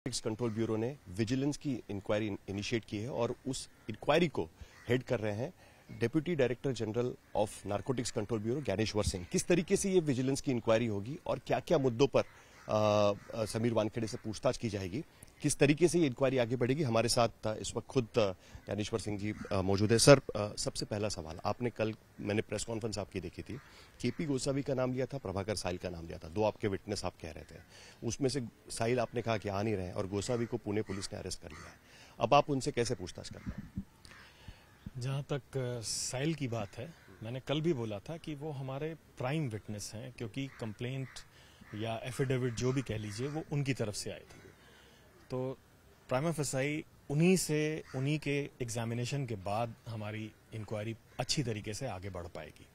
Narcotics control bureau ने vigilance की inquiry initiate की है और उस इंक्वायरी को हेड कर रहे हैं deputy director general of narcotics control bureau Dnyaneshwar Singh. किस तरीके से ये विजिलेंस की इंक्वायरी होगी और क्या क्या मुद्दों पर समीर वानखेड़े से पूछताछ की जाएगी, किस तरीके से ये इंक्वायरी आगे बढ़ेगी, हमारे साथ इस वक्त खुद ज्ञानेश्वर सिंह जी मौजूद है। सर, सबसे पहला सवाल, आपने कल, मैंने प्रेस कॉन्फ्रेंस आपकी देखी थी, केपी गोसावी का नाम लिया था, प्रभाकर साहिल का नाम लिया था, दो आपके विटनेस आप कह रहे थे। उसमें से साहिल आपने कहा कि आ नहीं रहे और गोसावी को पुणे पुलिस ने अरेस्ट कर लिया है। अब आप उनसे कैसे पूछताछ करते हैं? जहाँ तक साहिल की बात है, मैंने कल भी बोला था कि वो हमारे प्राइम विटनेस हैं, क्योंकि कंप्लेंट या एफिडेविट जो भी कह लीजिए वो उनकी तरफ से आए थे। तो प्राइमा फेसाई उन्हीं के एग्जामिनेशन के बाद हमारी इंक्वायरी अच्छी तरीके से आगे बढ़ पाएगी,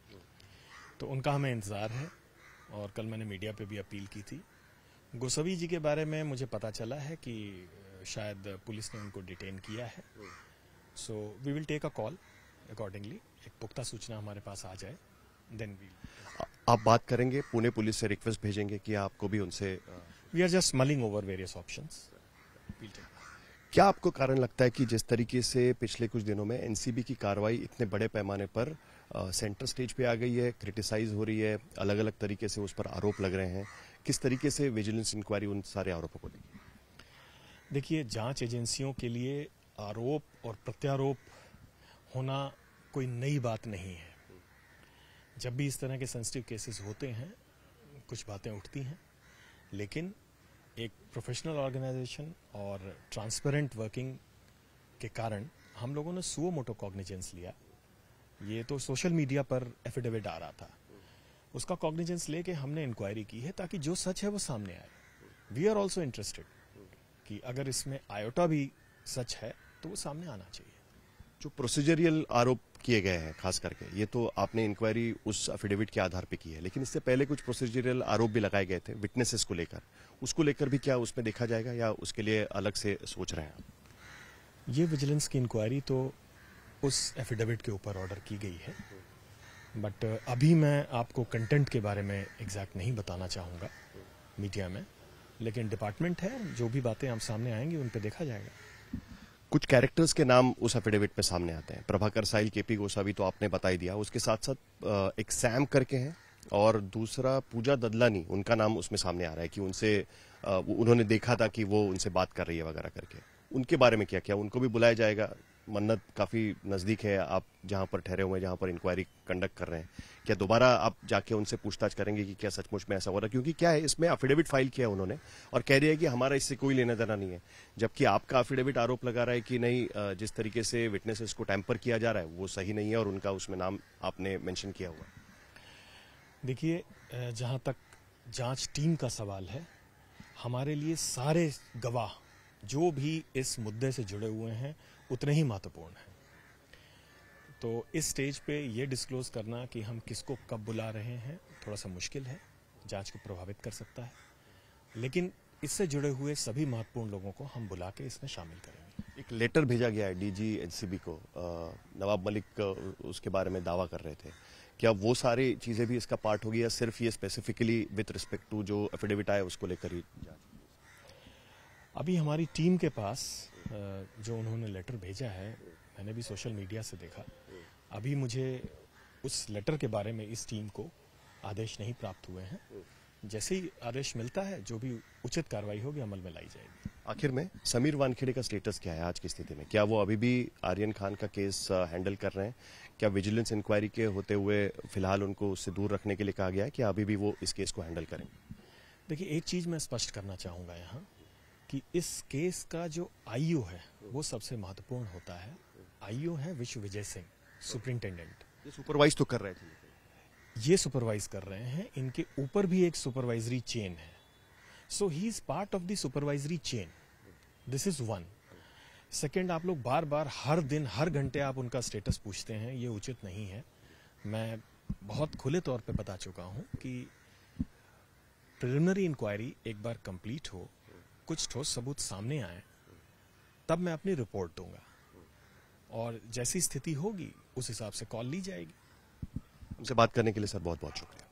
तो उनका हमें इंतज़ार है। और कल मैंने मीडिया पे भी अपील की थी। गोसावी जी के बारे में मुझे पता चला है कि शायद पुलिस ने उनको डिटेन किया है, so we will take a call accordingly. एक पुख्ता सूचना हमारे पास आ जाए, देन आप बात करेंगे, पुणे पुलिस से रिक्वेस्ट भेजेंगे कि आपको भी उनसे? We are just mulling over various options. क्या आपको कारण लगता है कि जिस तरीके से पिछले कुछ दिनों में एनसीबी की कार्रवाई इतने बड़े पैमाने पर सेंटर स्टेज पे आ गई है, क्रिटिसाइज हो रही है, अलग अलग तरीके से उस पर आरोप लग रहे हैं, किस तरीके से विजिलेंस इंक्वायरी उन सारे आरोपों को लेगी? देखिए, जांच एजेंसियों के लिए आरोप और प्रत्यारोप होना कोई नई बात नहीं है। जब भी इस तरह के सेंसिटिव केसेस होते हैं, कुछ बातें उठती हैं, लेकिन एक प्रोफेशनल ऑर्गेनाइजेशन और ट्रांसपेरेंट वर्किंग के कारण हम लोगों ने सुओ मोटो कॉग्निजेंस लिया। ये तो सोशल मीडिया पर एफिडेविट आ रहा था, उसका कॉग्निजेंस लेके हमने इंक्वायरी की है ताकि जो सच है वो सामने आए। वी आर ऑल्सो इंटरेस्टेड कि अगर इसमें आयोटा भी सच है तो वो सामने आना चाहिए। जो प्रोसीजरियल आरोप किए गए हैं खास करके, ये तो आपने इंक्वायरी उस एफिडेविट के आधार पे की है, लेकिन इससे पहले कुछ प्रोसीजरियल आरोप भी लगाए गए थे विटनेसेस को लेकर, उसको लेकर भी क्या उसमें देखा जाएगा या उसके लिए अलग से सोच रहे हैं? ये विजिलेंस की इंक्वायरी तो उस एफिडेविट के ऊपर ऑर्डर की गई है, बट अभी मैं आपको कंटेंट के बारे में एग्जैक्ट नहीं बताना चाहूँगा मीडिया में, लेकिन डिपार्टमेंट है, जो भी बातें हम सामने आएंगी उन पर देखा जाएगा। कुछ कैरेक्टर्स के नाम उस एफिडेविट में सामने आते हैं, प्रभाकर साहिल, केपी गोसावी तो आपने बता ही दिया, उसके साथ साथ एक सैम करके हैं और दूसरा पूजा ददलानी, उनका नाम उसमें सामने आ रहा है कि उनसे उन्होंने देखा था कि वो उनसे बात कर रही है वगैरह करके। उनके बारे में क्या क्या उनको भी बुलाया जाएगा? मन्नत काफी नजदीक है, आप जहां पर ठहरे हुए हैं, जहां पर इंक्वायरी कंडक्ट कर रहे हैं, क्या दोबारा आप जाके उनसे पूछताछ करेंगे कि क्या सचमुच में ऐसा हो रहा है? क्योंकि क्या है, इसमें एफिडेविट फाइल किया उन्होंने और कह रही है कि हमारा इससे कोई लेना देना नहीं है, जबकि आपका एफिडेविट आरोप लगा रहा है कि नहीं, जिस तरीके से विटनेसेस को टैंपर किया जा रहा है वो सही नहीं है और उनका उसमें नाम आपने मेंशन किया हुआ। देखिए, जहां तक जांच टीम का सवाल है, हमारे लिए सारे गवाह जो भी इस मुद्दे से जुड़े हुए हैं उतने ही महत्वपूर्ण हैं। तो इस स्टेज पे ये डिस्क्लोज करना कि हम किसको कब बुला रहे हैं थोड़ा सा मुश्किल है, जांच को प्रभावित कर सकता है, लेकिन इससे जुड़े हुए सभी महत्वपूर्ण लोगों को हम बुला के इसमें शामिल करेंगे। एक लेटर भेजा गया है डीजी एनसीबी को, नवाब मलिक उसके बारे में दावा कर रहे थे, क्या वो सारी चीजें भी इसका पार्ट होगी या सिर्फ ये स्पेसिफिकली विद रिस्पेक्ट टू जो एफिडेविट आया उसको लेकर ही? अभी हमारी टीम के पास जो उन्होंने लेटर भेजा है, मैंने भी सोशल मीडिया से देखा, अभी मुझे उस लेटर के बारे में इस टीम को आदेश नहीं प्राप्त हुए हैं। जैसे ही आदेश मिलता है, जो भी उचित कार्रवाई होगी अमल में लाई जाएगी। आखिर में समीर वानखेड़े का स्टेटस क्या है आज की स्थिति में? क्या वो अभी भी आर्यन खान का केस हैंडल कर रहे हैं? क्या विजिलेंस इंक्वायरी के होते हुए फिलहाल उनको उससे दूर रखने के लिए कहा गया है, क्या अभी भी वो इस केस को हैंडल करेंगे? देखिए, एक चीज मैं स्पष्ट करना चाहूंगा यहाँ कि इस केस का जो आईओ है वो सबसे महत्वपूर्ण होता है। आईओ है विश्व विजय सिंह, सुपरिंटेंडेंट। ये सुपरवाइज तो कर रहे थे, ये सुपरवाइज कर रहे हैं, इनके ऊपर भी एक सुपरवाइजरी चेन है, so he is part of the supervisory chain. This is one. Second, आप लोग बार बार हर दिन हर घंटे आप उनका स्टेटस पूछते हैं, ये उचित नहीं है। मैं बहुत खुले तौर पे बता चुका हूं कि प्रिलिमिनरी इंक्वायरी एक बार कंप्लीट हो, कुछ ठोस सबूत सामने आए, तब मैं अपनी रिपोर्ट दूंगा और जैसी स्थिति होगी उस हिसाब से कॉल ली जाएगी। हमसे बात करने के लिए सर बहुत बहुत शुक्रिया।